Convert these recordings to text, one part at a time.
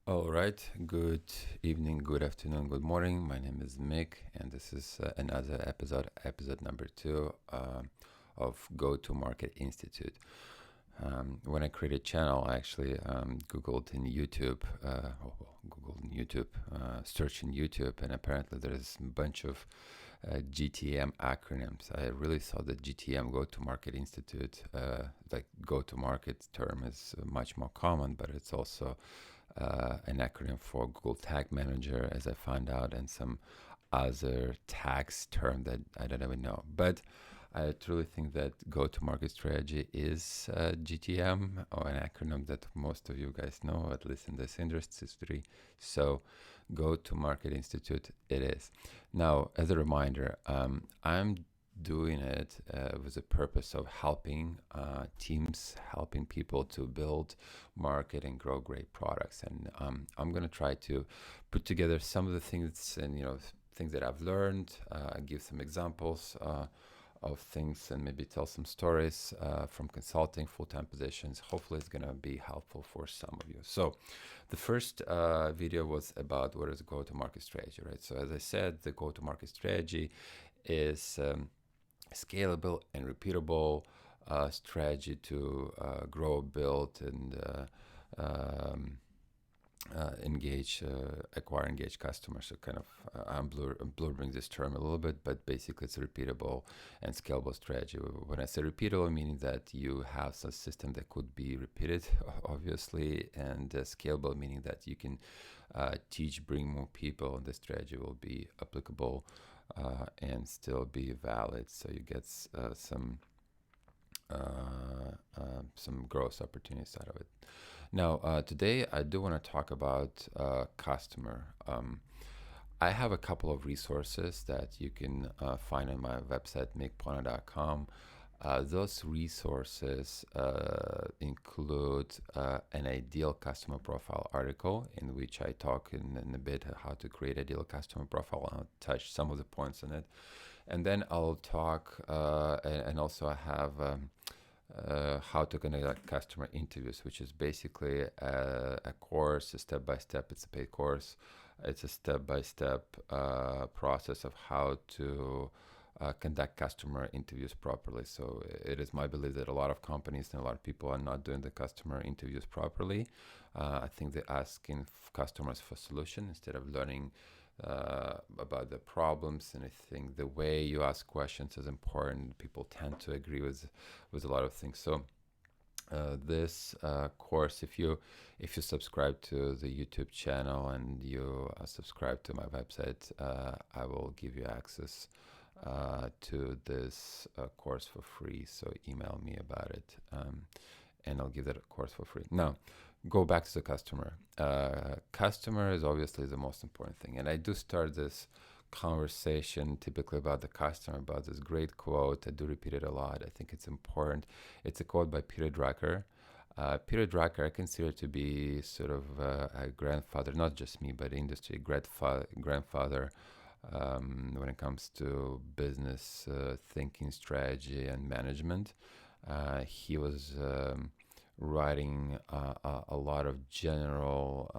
All right. Good evening, good afternoon, good morning. My name is Mick, and this is another episode number two of Go to Market Institute. When I created channel, I actually Googled in YouTube, search in YouTube, and apparently there's a bunch of GTM acronyms. I really thought that GTM, Go to Market Institute, like go to market term is much more common, but it's also an acronym for Google Tag Manager, as I found out, and some other tags term that I don't even know. But I truly think that go-to-market strategy is GTM, or an acronym that most of you guys know, at least in this industry. So Go-to-Market Institute it is. Now, as a reminder, I'm doing it with the purpose of helping teams, helping people to build, market, and grow great products. And I'm going to try to put together some of the things and things that I've learned, give some examples of things, and maybe tell some stories from consulting, full-time positions. Hopefully, it's going to be helpful for some of you. So, the first video was about what is go-to-market strategy, right? So, as I said, the go-to-market strategy is scalable and repeatable strategy to grow, build, and acquire engaged customers. So kind of I'm blurring this term a little bit, but basically it's a repeatable and scalable strategy. When I say repeatable, meaning that you have some system that could be repeated, obviously, and scalable, meaning that you can bring more people, and the strategy will be applicable and still be valid. So you get some growth opportunities out of it. Now, today I do want to talk about customer. I have a couple of resources that you can find on my website, mickpona.com. Those resources include an ideal customer profile article, in which I talk in a bit how to create ideal customer profile. I'll touch some of the points on it, and then I'll talk and also I have how to conduct customer interviews, which is basically a course, a step-by-step. It's a paid course. It's a step-by-step process of how to conduct customer interviews properly. So it is my belief that a lot of companies and a lot of people are not doing the customer interviews properly. I think they're asking customers for solution instead of learning about the problems. And I think the way you ask questions is important. People tend to agree with a lot of things. So this course, if you subscribe to the YouTube channel and you subscribe to my website, I will give you access to this course for free. So email me about it, and I'll give that course for free. Now, go back to the customer. Customer is obviously the most important thing, and I do start this conversation typically about the customer, about this great quote. I do repeat it a lot. I think it's important. It's a quote by Peter Drucker. Peter Drucker I consider to be sort of a grandfather, not just me, but industry grandfather when it comes to business thinking, strategy, and management. He was writing a lot of general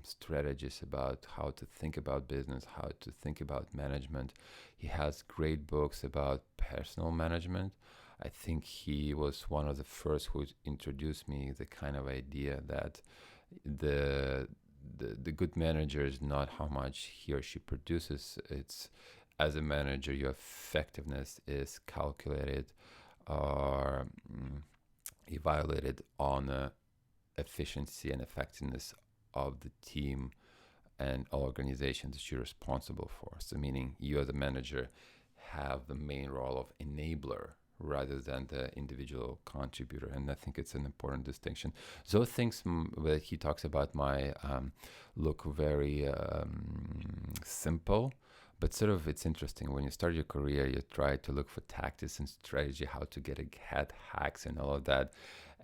strategies about how to think about business, how to think about management. He has great books about personal management. I think he was one of the first who introduced me the kind of idea that the good manager is not how much he or she produces. It's, as a manager, your effectiveness is calculated or evaluated on efficiency and effectiveness of the team and organizations that you're responsible for. So meaning you as a manager have the main role of enabler rather than the individual contributor. And I think it's an important distinction. Those things that he talks about look very simple, but sort of it's interesting. When you start your career, you try to look for tactics and strategy, how to get ahead, hacks and all of that.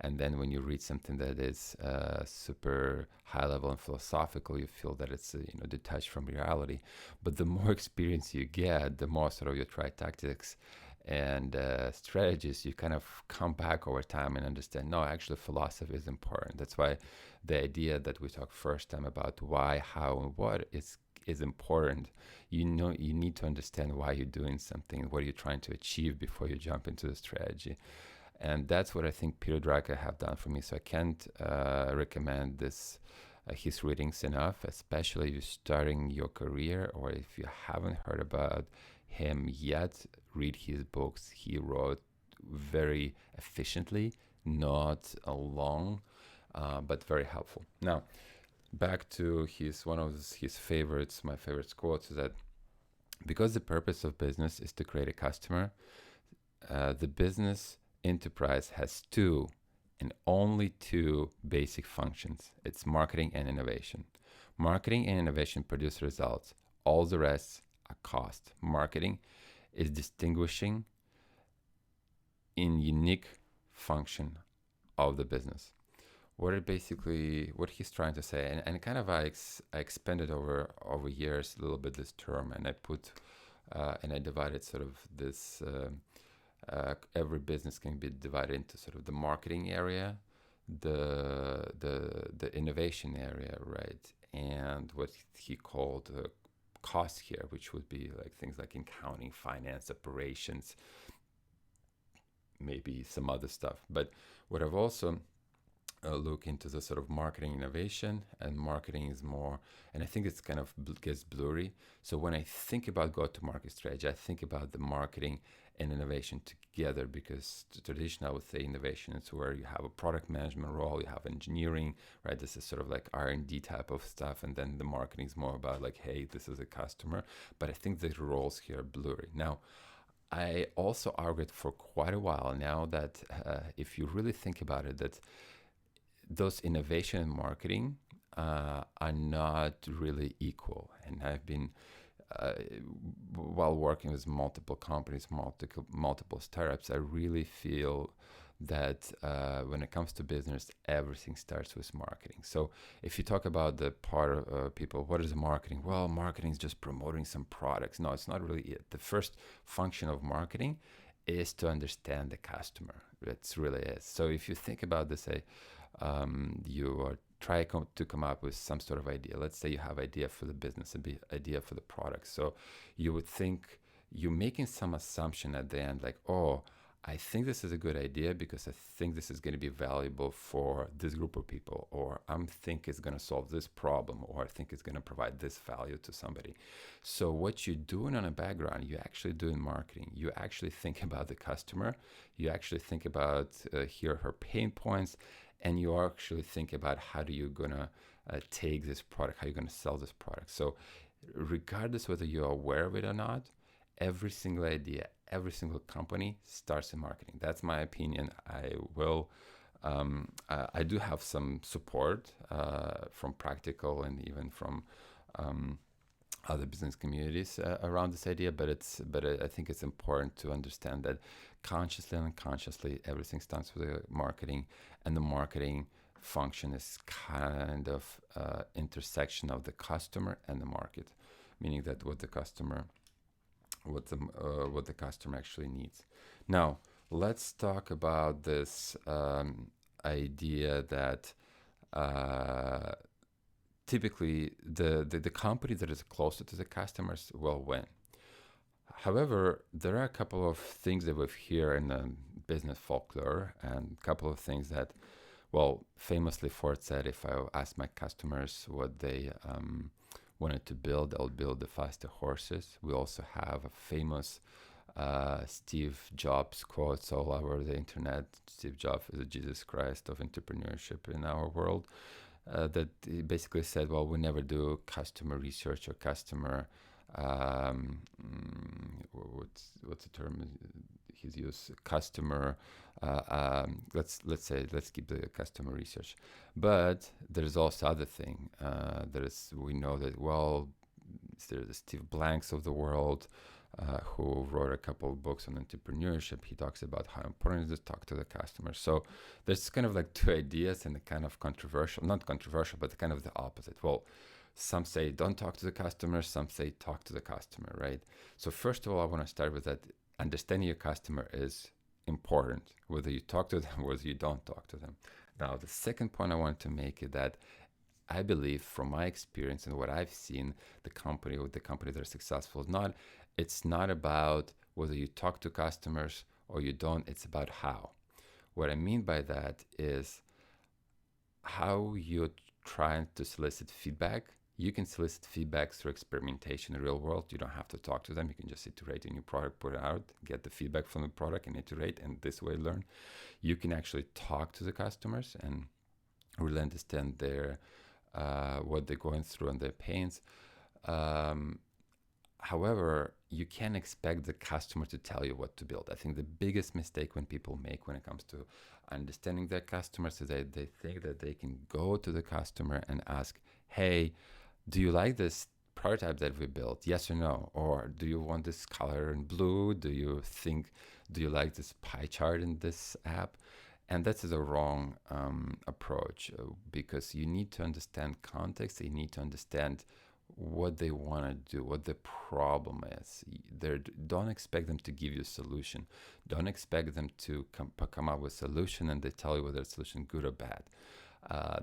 And then when you read something that is super high level and philosophical, you feel that it's detached from reality. But the more experience you get, the more sort of you try tactics and strategies, you kind of come back over time and understand, no, actually philosophy is important. That's why the idea that we talked first time about why, how, and what is important. You know, you need to understand why you're doing something, what you're trying to achieve before you jump into the strategy. And that's what I think Peter Drucker have done for me. So I can't recommend this his readings enough, especially if you're starting your career or if you haven't heard about him yet. Read his books. He wrote very efficiently, not long, but very helpful. Now, back to one of his favorites. My favorite quotes is that because the purpose of business is to create a customer, the business enterprise has two and only two basic functions. It's marketing and innovation. Marketing and innovation produce results. All the rest are cost. Marketing is distinguishing in unique function of the business. What he's trying to say, and kind of I expanded over years a little bit this term, and I put and I divided sort of this. Every business can be divided into sort of the marketing area, the innovation area, right, and what he called cost here, which would be like things like accounting, finance, operations, maybe some other stuff. But what I've also look into the sort of marketing innovation, and marketing is more, and I think it's kind of gets blurry. So when I think about go-to-market strategy, I think about the marketing and innovation together, because traditionally I would say innovation is where you have a product management role, you have engineering, right? This is sort of like R&D type of stuff, and then the marketing is more about like, hey, this is a customer. But I think the roles here are blurry. Now, I also argued for quite a while now that if you really think about it, that those innovation and marketing are not really equal. And I've been, while working with multiple companies, multiple startups, I really feel that when it comes to business, everything starts with marketing. So if you talk about the part of people, what is marketing? Well, marketing is just promoting some products. No, it's not really it. The first function of marketing is to understand the customer. It's really is. So if you think about this, say, you are trying to come up with some sort of idea. Let's say you have idea for the business, idea for the product. So you would think you're making some assumption at the end, like, oh, I think this is a good idea because I think this is going to be valuable for this group of people, or I think it's going to solve this problem, or I think it's going to provide this value to somebody. So what you're doing on a background, you're actually doing marketing. You actually think about the customer. You actually think about her pain points, and you actually think about how do you going to take this product, how you're going to sell this product. So regardless whether you're aware of it or not, every single idea, every single company starts in marketing. That's my opinion. I do have some support from practical and even from other business communities around this idea, but I think it's important to understand that consciously and unconsciously everything starts with the marketing, and the marketing function is kind of intersection of the customer and the market, meaning that what the customer actually needs. Now, let's talk about this idea that typically the company that is closer to the customers will win. However, there are a couple of things that we hear in the business folklore, and a couple of things that, well, famously Ford said, if I ask my customers what they wanted to build, I'll build the faster horses. We also have a famous Steve Jobs quotes all over the internet. Steve Jobs is the Jesus Christ of entrepreneurship in our world. That he basically said, well, we never do customer research or customer, what's the term he's used? Customer, let's keep the customer research. But there's also other thing. We know that, well, there's the Steve Blanks of the world, who wrote a couple of books on entrepreneurship. He talks about how important it is to talk to the customer. So there's kind of like two ideas, and the kind of not controversial, but kind of the opposite. Well, some say don't talk to the customer, some say talk to the customer, right? So first of all, I want to start with that. understanding your customer is important, whether you talk to them or whether you don't talk to them. Now, the second point I want to make is that I believe, from my experience and what I've seen, the company that are successful is not. It's not about whether you talk to customers or you don't. It's about how. What I mean by that is how you're trying to solicit feedback. You can solicit feedback through experimentation in the real world. You don't have to talk to them. You can just iterate a new product, put it out, get the feedback from the product, and iterate, and this way learn. You can actually talk to the customers and really understand their what they're going through and their pains. Um, However, you can't expect the customer to tell you what to build. I think the biggest mistake when people make when it comes to understanding their customers is that they think that they can go to the customer and ask, hey, do you like this prototype that we built? Yes or no? Or do you want this color in blue? Do you like this pie chart in this app? And that's the wrong approach, because you need to understand context. You need to understand what they want to do, what the problem is. Don't expect them to give you a solution. Don't expect them to come up with a solution and they tell you whether it's solution good or bad.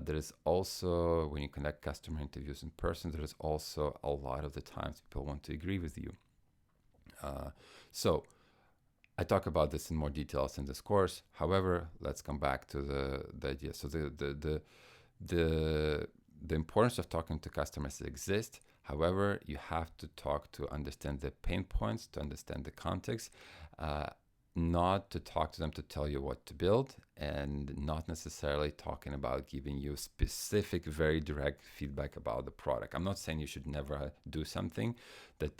There is also, when you conduct customer interviews in person, there is also a lot of the times people want to agree with you. So I talk about this in more details in this course. However, let's come back to the idea. So the importance of talking to customers exists. However, you have to talk to understand the pain points, to understand the context, not to talk to them to tell you what to build, and not necessarily talking about giving you specific, very direct feedback about the product. I'm not saying you should never do something that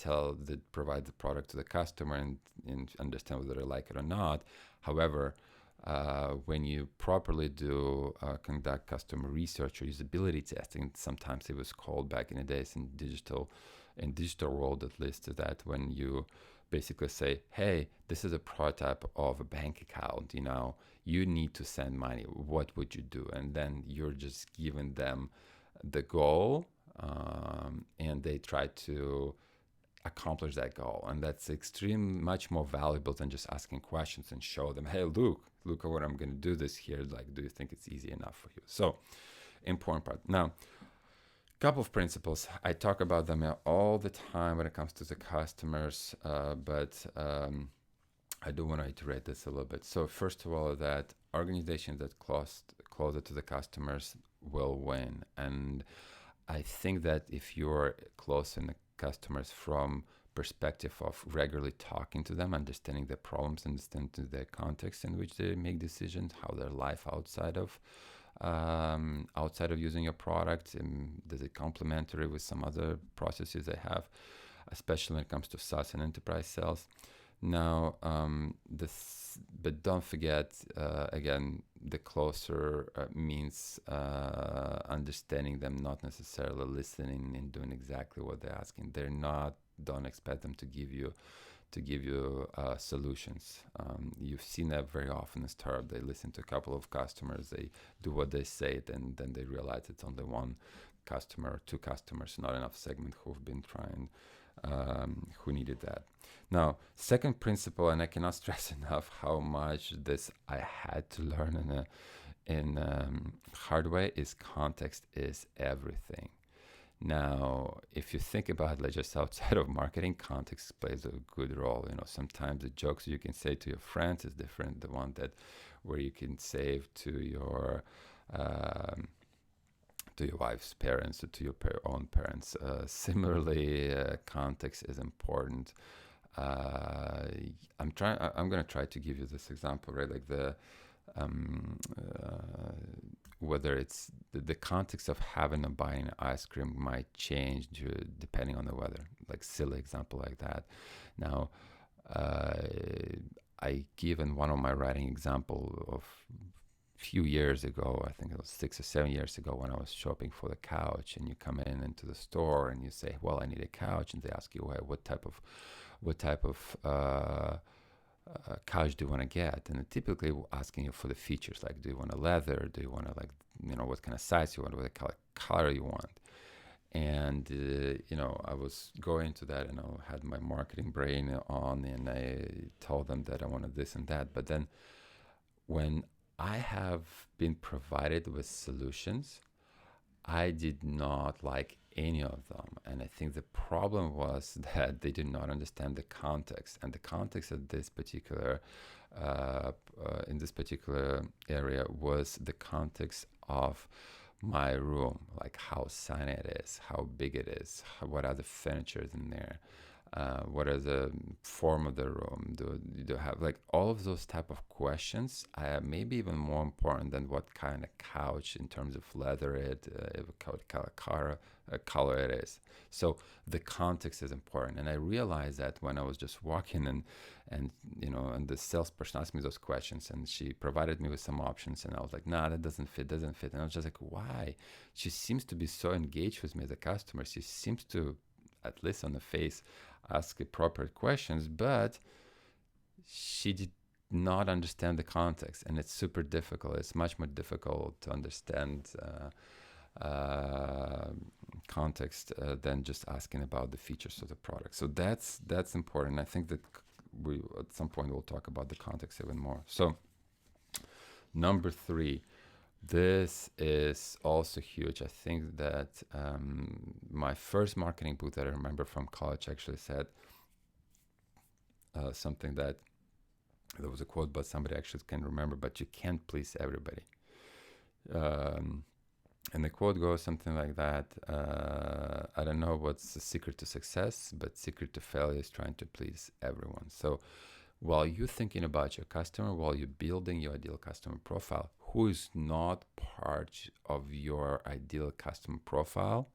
provide the product to the customer and understand whether they like it or not. However, when you properly conduct customer research or usability testing, sometimes it was called back in the days in digital world, at least, that when you basically say, hey, this is a prototype of a bank account, you need to send money, what would you do? And then you're just giving them the goal, and they try to accomplish that goal. And that's much more valuable than just asking questions and show them, hey, look at what I'm going to do this here. Like, do you think it's easy enough for you? So, important part. Now, couple of principles. I talk about them all the time when it comes to the customers, but I do want to iterate this a little bit. So first of all, that organizations that closer to the customers will win. And I think that if you're close in the customers from perspective of regularly talking to them, understanding their problems, understanding their context in which they make decisions, how their life outside of using your product, and does it complementary with some other processes they have, especially when it comes to SaaS and enterprise sales. Now, but don't forget, again, the closer means understanding them, not necessarily listening and doing exactly what they're asking. Don't expect them to give you solutions. You've seen that very often in startup. They listen to a couple of customers, they do what they say, and then they realize it's only one customer or two customers, not enough segment who've been trying, who needed that. Now, second principle, and I cannot stress enough how much this I had to learn in hard way, is context is everything. Now, if you think about it, like just outside of marketing, context plays a good role. Sometimes the jokes you can say to your friends is different the one where you can say to your wife's parents or to your own parents. Similarly, context is important. I'm going to try to give you this example, right? Like whether it's the context of having a buying ice cream might change depending on the weather, like silly example like that. Now, I give in one of my writing example of few years ago, I think it was 6 or 7 years ago, when I was shopping for the couch, and you come into the store and you say, well, I need a couch, and they ask you, well, what type of couch do you want to get? And typically asking you for the features, like, do you want a leather? Do you want to, what kind of size you want? What color you want? And I was going to that, and I had my marketing brain on, and I told them that I wanted this and that. But then when I have been provided with solutions, I did not like any of them. And I think the problem was that they did not understand the context. And the context of this particular, in this particular area, was the context of my room, like how sunny it is, how big it is, what are the furniture in there, what are the form of the room, do have, like, all of those type of questions, maybe even more important than what kind of couch in terms of leather color it is. So the context is important. And I realized that when I was just walking, and the salesperson asked me those questions, and she provided me with some options, and I was like, nah, that doesn't fit. And I was just like, why? She seems to be so engaged with me as a customer. She seems to, at least on the face, ask appropriate questions, but she did not understand the context. And it's super difficult. It's much more difficult to understand context than just asking about the features of the product. So that's important. I think that we, at some point, we'll talk about the context even more. So number 3, this is also huge. I think that my first marketing book that I remember from college actually said something that, there was a quote, but somebody actually can remember, but you can't please everybody. And the quote goes something like that. I don't know what's the secret to success, but secret to failure is trying to please everyone. So while you're thinking about your customer, while you're building your ideal customer profile, who is not part of your ideal customer profile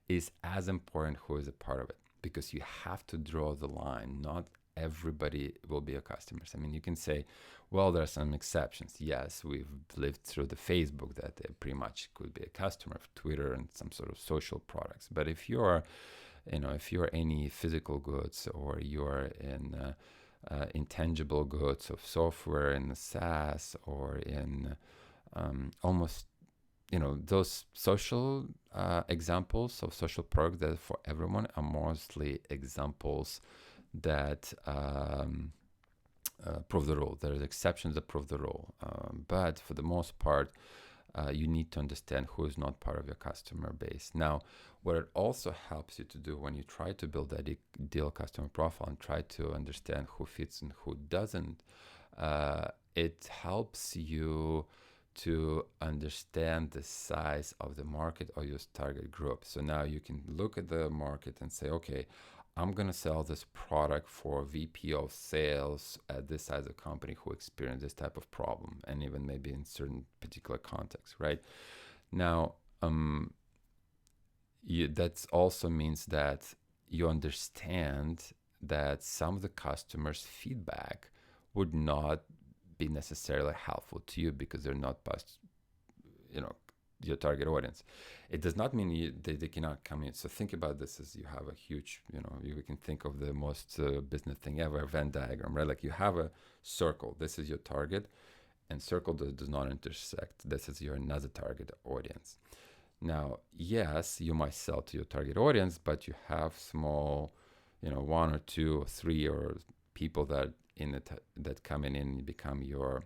is as important who is a part of it, because you have to draw the line. Not everybody will be your customers. I mean, you can say, well, there are some exceptions. Yes, we've lived through the Facebook that they pretty much could be a customer of Twitter and some sort of social products. But if you're any physical goods, or you're in intangible goods of software in the SaaS, or in almost, those social examples of social products that for everyone are mostly examples that prove the rule. There's exceptions that prove the rule. But for the most part, you need to understand who is not part of your customer base. Now, what it also helps you to do when you try to build that ideal customer profile and try to understand who fits and who doesn't, it helps you to understand the size of the market or your target group. So now you can look at the market and say, okay, I'm going to sell this product for VP of sales at this size of company who experience this type of problem, and even maybe in certain particular context, right? Now, that also means that you understand that some of the customers' feedback would not be necessarily helpful to you because they're not past, your target audience. It does not mean they cannot come in. So think about this as you have a huge, you can think of the most business thing ever, Venn diagram, right? Like you have a circle. This is your target, and circle does not intersect. This is your another target audience. Now, yes, you might sell to your target audience, but you have small, 1 or 2 or 3 or people that that come in and become your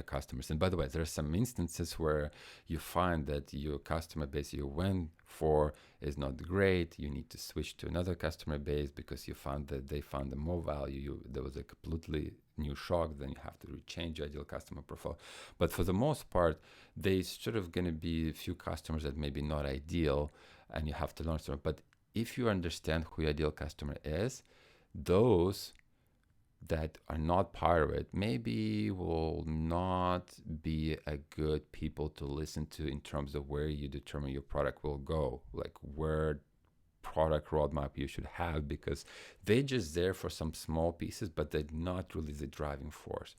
customers. And by the way, there are some instances where you find that your customer base you went for is not great. You need to switch to another customer base because you found that they found the more value. There was a completely new shock. Then you have to rechange your ideal customer profile. But for the most part, they sort of going to be a few customers that maybe not ideal, and you have to learn some. But if you understand who your ideal customer is, those that are not part of it maybe will not be a good people to listen to in terms of where you determine your product will go, like where product roadmap you should have, because they're just there for some small pieces, but they're not really the driving force.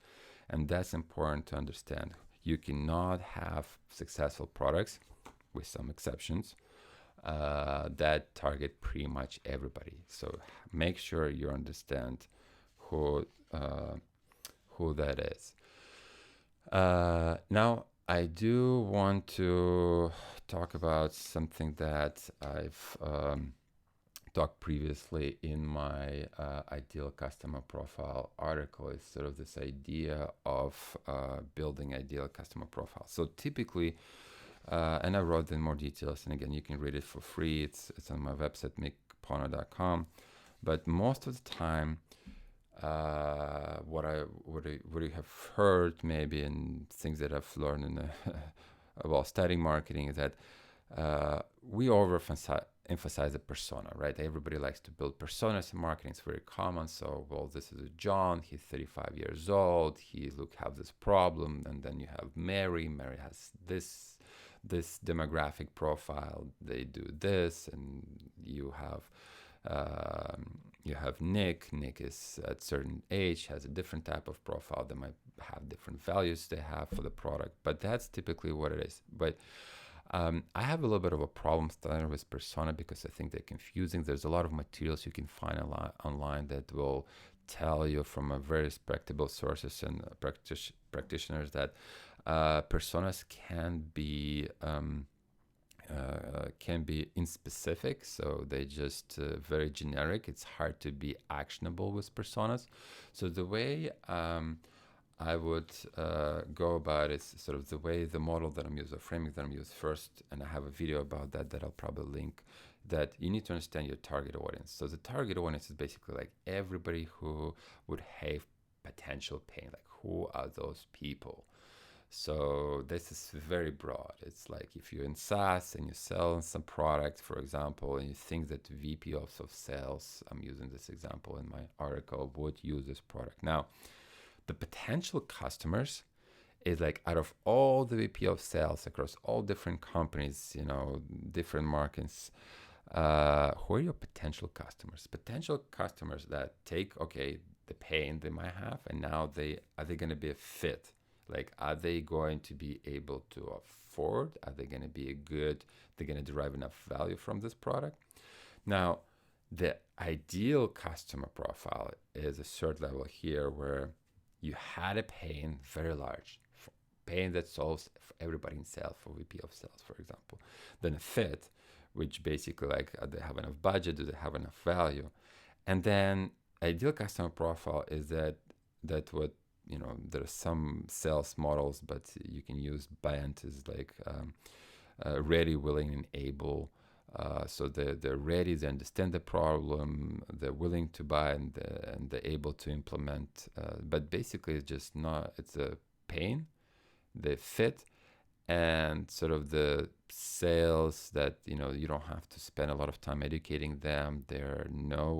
And that's important to understand. You cannot have successful products, with some exceptions, that target pretty much everybody. So make sure you understand who that is. Now, I do want to talk about something that I've talked previously in my ideal customer profile article. Is sort of this idea of building ideal customer profile. So typically, and I wrote in more details, and again, you can read it for free. It's on my website, mickpono.com. But most of the time, what I have heard maybe and things that I've learned in while studying marketing is that we overemphasize the persona, right? Everybody likes to build personas in marketing. It's very common. So, well, this is John. He's 35 years old. He has this problem, and then you have Mary. Mary has this demographic profile. They do this, and you have Nick. Nick is at a certain age, has a different type of profile. They might have different values they have for the product, but that's typically what it is. But I have a little bit of a problem starting with persona because I think they're confusing. There's a lot of materials you can find online that will tell you from a very respectable sources and practitioners that personas can be inspecific, so they just very generic. It's hard to be actionable with personas. So the way I would go about it is sort of the model that I'm using, the framing that I'm using first, and I have a video about that I'll probably link, that you need to understand your target audience. So the target audience is basically like everybody who would have potential pain, like who are those people? So this is very broad. It's like if you're in SaaS and you sell some product, for example, and you think that VP of sales, I'm using this example in my article, would use this product. Now, the potential customers is like out of all the VP of sales across all different companies, different markets, who are your potential customers? Potential customers that take, the pain they might have, and now are they going to be a fit? Like, are they going to be able to afford? Are they going to be they're going to derive enough value from this product? Now, the ideal customer profile is a third level here where you had a pain very large, pain that solves for everybody in sales, for VP of sales, for example. Then a fit, which basically like, do they have enough budget? Do they have enough value? And then ideal customer profile is that what, there are some sales models, but you can use BANT as like ready, willing, and able. So they're ready, they understand the problem, they're willing to buy, and they're able to implement. But basically, it's a pain, the fit, and sort of the sales that you don't have to spend a lot of time educating them. They know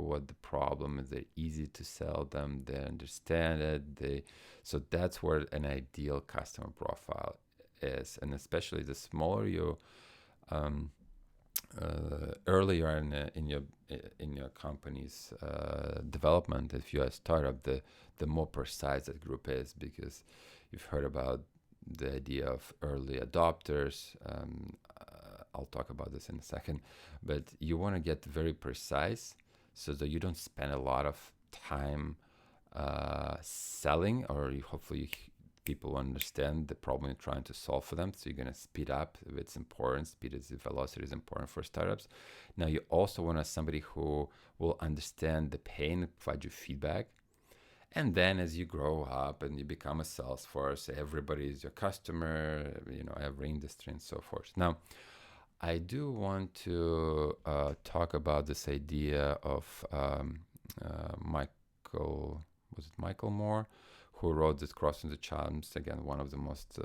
what the problem is. They're easy to sell them. They understand it. So that's where an ideal customer profile is, and especially the smaller you, earlier in your company's development, if you're a startup, the more precise that group is, because you've heard about the idea of early adopters. I'll talk about this in a second, but you want to get very precise so that you don't spend a lot of time selling, or hopefully people understand the problem you're trying to solve for them. So you're going to speed up. It's important. Velocity is important for startups. Now you also want somebody who will understand the pain, provide you feedback. And then as you grow up and you become a sales force, everybody is your customer, every industry and so forth. Now, I do want to talk about this idea of Michael Moore, who wrote this Crossing the Chasms, again, one of the most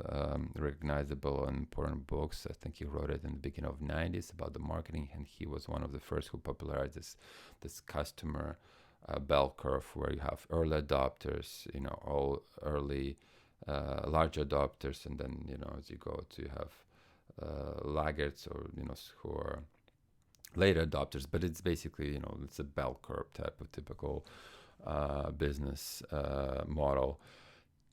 recognizable and important books. I think he wrote it in the beginning of the 90s about the marketing, and he was one of the first who popularized this customer bell curve, where you have early adopters, all early large adopters, and then as you go to have laggards, or who are later adopters. But it's basically it's a bell curve type of typical business model.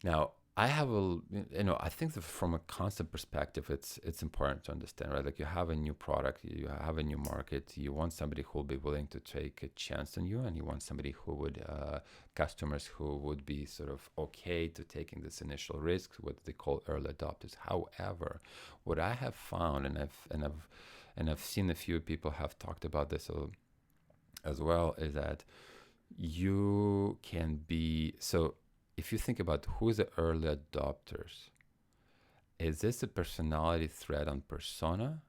Now, I have I think that from a concept perspective, it's important to understand, right? Like you have a new product, you have a new market, you want somebody who will be willing to take a chance on you, and you want somebody who would, customers who would be sort of okay to taking this initial risk, what they call early adopters. However, what I have found, and I've seen a few people have talked about this as well, is that you can be so if you think about who is the early adopters, is this a personality threat on persona,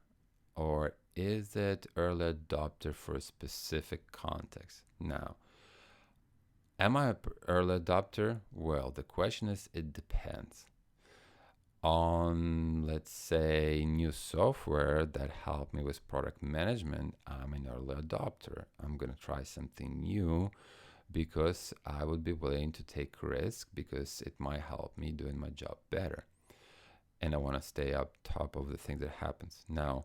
or is it early adopter for a specific context? Now, am I an early adopter? Well, the question is, it depends. On, let's say, new software that helped me with product management, I'm an early adopter. I'm going to try something new because I would be willing to take risk because it might help me doing my job better. And I want to stay up top of the thing that happens. Now,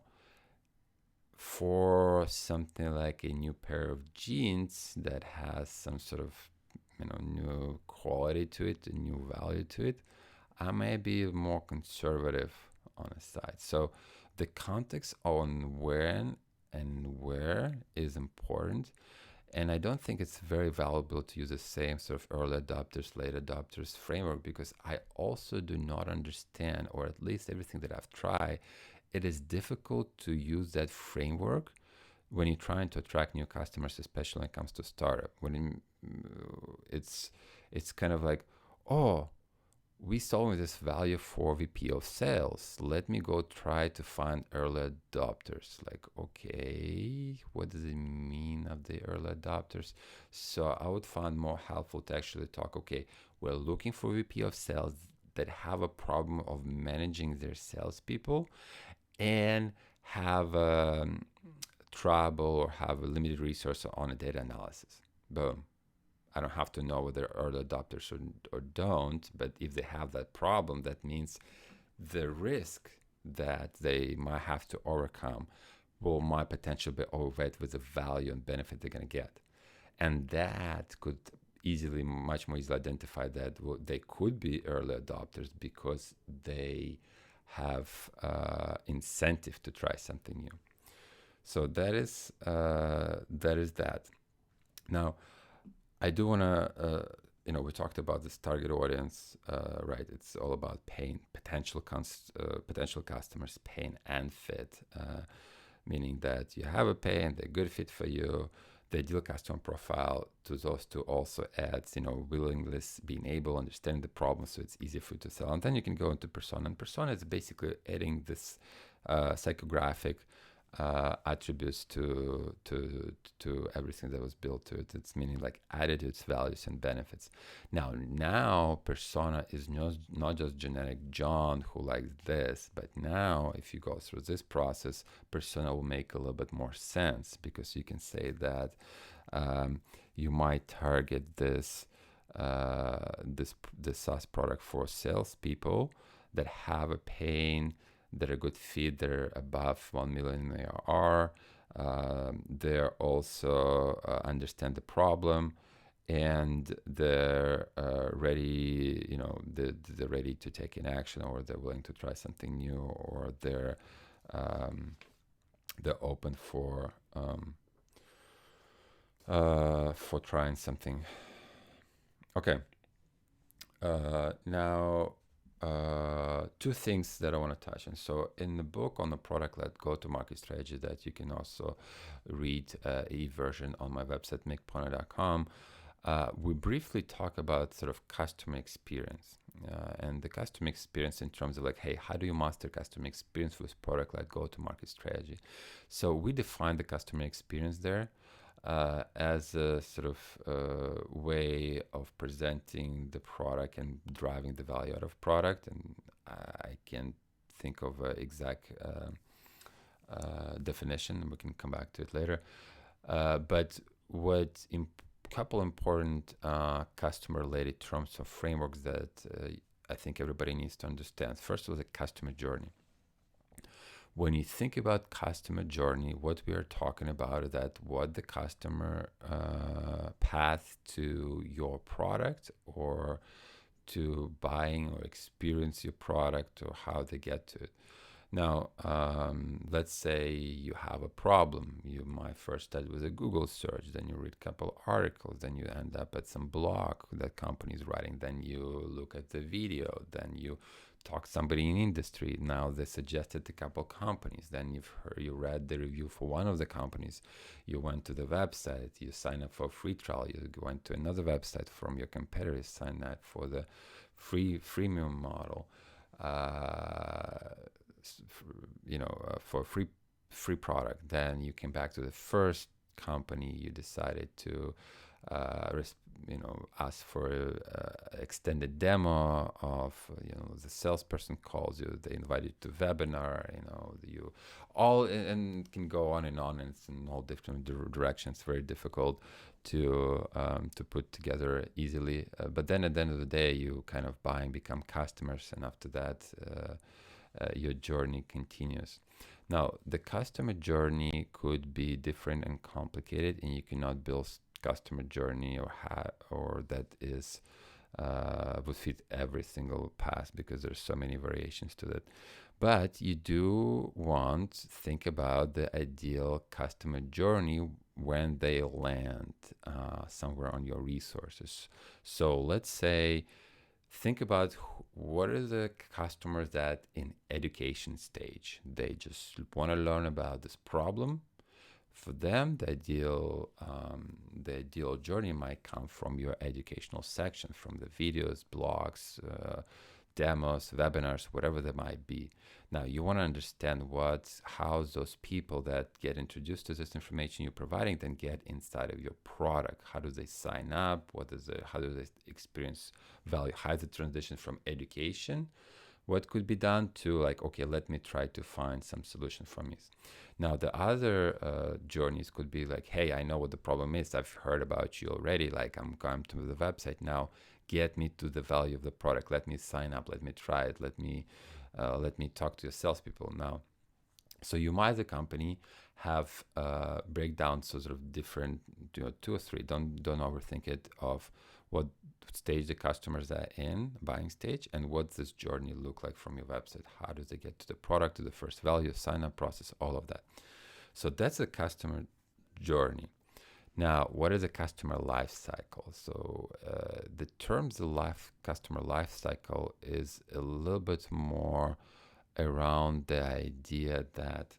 for something like a new pair of jeans that has some sort of new quality to it, a new value to it, I may be more conservative on a side. So the context on when and where is important. And I don't think it's very valuable to use the same sort of early adopters, late adopters framework, because I also do not understand, or at least everything that I've tried, it is difficult to use that framework when you're trying to attract new customers, especially when it comes to startup. It's kind of like, oh, we solving this value for VP of sales. Let me go try to find early adopters. Like, okay, what does it mean of the early adopters? So I would find more helpful to actually talk, okay, we're looking for VP of sales that have a problem of managing their salespeople and have trouble or have a limited resource on a data analysis. Boom. I don't have to know whether they're early adopters or don't, but if they have that problem, that means the risk that they might have to overcome might potentially be overweight with the value and benefit they're going to get. And that could much more easily identify that they could be early adopters because they have incentive to try something new. So that is that. Now, I do want to, we talked about this target audience, right? It's all about pain, potential customers, pain and fit, meaning that you have a pain, they're good fit for you. The ideal customer profile to those two also adds, willingness, being able to understand the problem, so it's easy for you to sell. And then you can go into persona. And persona is basically adding this psychographic attributes to everything that was built to it. It's meaning like attitudes, values, and benefits. Now persona is not just generic John who likes this, but now if you go through this process, persona will make a little bit more sense, because you can say that you might target this SaaS product for salespeople that have a pain, that are a good fit, they're above 1 million in ARR. They're also understand the problem, and they're ready, they're ready to take in action, or they're willing to try something new, or they're open for trying something. Okay. Now, two things that I want to touch on. So in the book on the product-led go-to-market strategy that you can also read e-version on my website, mickpona.com, we briefly talk about sort of customer experience and the customer experience in terms of like, hey, how do you master customer experience with product-led go-to-market strategy? So we define the customer experience there as a sort of way of presenting the product and driving the value out of product. And I can't think of an exact definition, and we can come back to it later. But what couple important customer-related terms of frameworks that I think everybody needs to understand. First was the customer journey. When you think about customer journey, what we are talking about is that what the customer path to your product or to buying or experience your product or how they get to it. Now, let's say you have a problem. You might first start with a Google search, then you read a couple articles, then you end up at some blog that company is writing, then you look at the video, then you talk to somebody in industry. Now they suggested a couple companies. Then you read the review for one of the companies. You went to the website. You sign up for a free trial. You went to another website from your competitors. Sign up for the freemium model. For free product. Then you came back to the first company. You decided to ask for a extended demo of, the salesperson calls you, they invite you to webinar, you all, and can go on, and it's in all different directions. Very difficult to put together easily. But then at the end of the day, you kind of buy and become customers, and after that, your journey continues. Now, the customer journey could be different and complicated, and you cannot build customer journey or that is would fit every single path, because there's so many variations to that. But you do want to think about the ideal customer journey when they land somewhere on your resources. So let's say, think about what are the customers that in education stage, they just want to learn about this problem. For them, the ideal journey might come from your educational section, from the videos, blogs, demos, webinars, whatever they might be. Now, you want to understand how those people that get introduced to this information you're providing then get inside of your product. How do they sign up? How do they experience value? How is the transition from education? What could be done to let me try to find some solution for me. Now, the other journeys could be like, hey, I know what the problem is. I've heard about you already. I'm going to the website now. Get me to the value of the product. Let me sign up. Let me try it. Let me talk to your salespeople now. So you might, as a company, have breakdowns, sort of different, 2 or 3. Don't overthink it, of what stage the customers are in, buying stage, and what this journey look like from your website. How do they get to the product, to the first value, sign-up process, all of that. So that's a customer journey. Now, what is a customer life cycle? So the terms customer life cycle is a little bit more around the idea that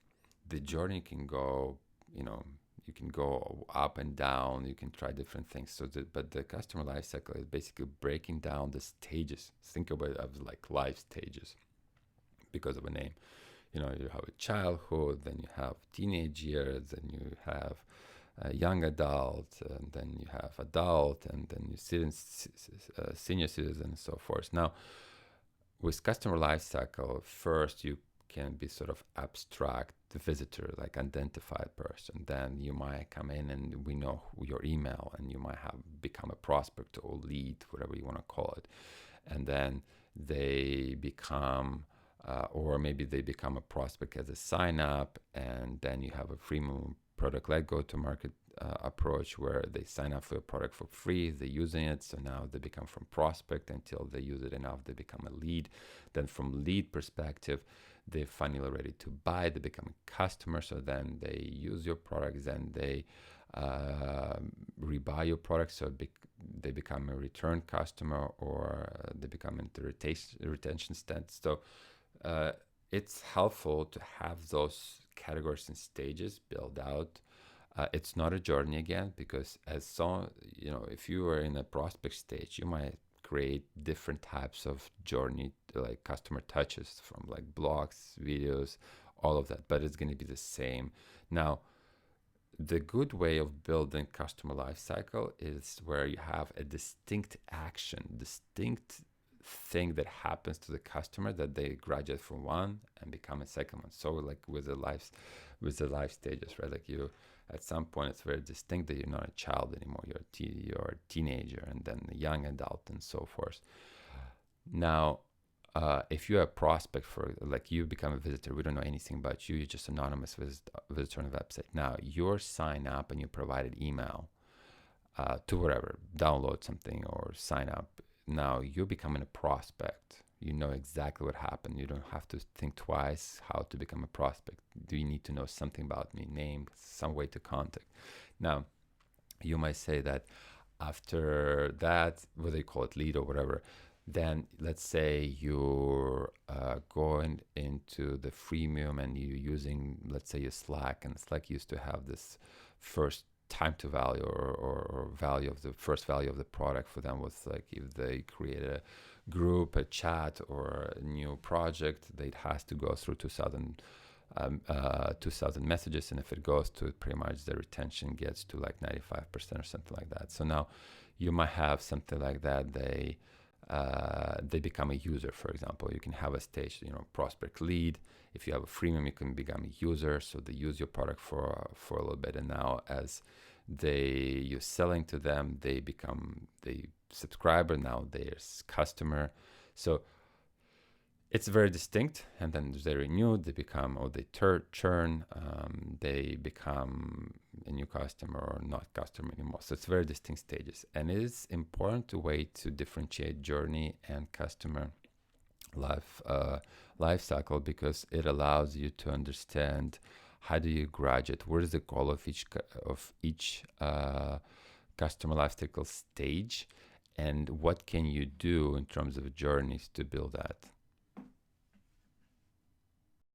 the journey can go, you can go up and down, you can try different things. But the customer life cycle is basically breaking down the stages. Think about it as like life stages because of a name. You have a childhood, then you have teenage years, then you have young adult, and then you have adult, and then you senior citizen, and so forth. Now, with customer life cycle, first you can be sort of abstract visitor, like identified person. Then you might come in and we know your email, and you might have become a prospect or lead, whatever you want to call it. And then they become, or maybe they become a prospect as a sign up, and then you have a freemium product-led go-to-market approach where they sign up for a product for free, they're using it, so now they become from prospect until they use it enough, they become a lead. Then from lead perspective, they're finally ready to buy, they become a customer, so then they use your products, then they rebuy your product, so they become a return customer, or they become into retention stats. So it's helpful to have those categories and stages built out. It's not a journey again, because if you are in a prospect stage, you might create different types of journey, like customer touches, from like blogs, videos, all of that, but it's going to be the same. Now, the good way of building customer life cycle is where you have a distinct action, distinct thing that happens to the customer, that they graduate from one and become a second one. So like with the life stages, right? Like at some point it's very distinct that you're not a child anymore, you're a teenager, and then a young adult, and so forth. Now, if you're a prospect, for like you become a visitor, we don't know anything about you, you're just anonymous visitor on the website. Now you're sign up and you provided email to whatever, download something or sign up. now you're becoming a prospect. You know exactly what happened. You don't have to think twice how to become a prospect. Do you need to know something about me, name, some way to contact? Now, you might say that after that, whether you call it lead or whatever, then let's say you're going into the freemium and you're using, let's say, your Slack, and Slack used to have this first time to value or value of the first value of the product for them was like if they create a group, a chat, or a new project, it has to go through 2,000 messages, and if it goes to it, pretty much the retention gets to like 95% or something like that. So now you might have something like that. They become a user, for example. You can have a stage, prospect lead. If you have a freemium, you can become a user. So they use your product for a little bit, and now as you're selling to them, they become the subscriber. Now there's customer. So it's very distinct, and then they renew, they become, or they churn, they become a new customer or not customer anymore. So it's very distinct stages, and it is important to way to differentiate journey and customer life cycle, because it allows you to understand how do you graduate, what is the goal of each customer life cycle stage, and what can you do in terms of journeys to build that.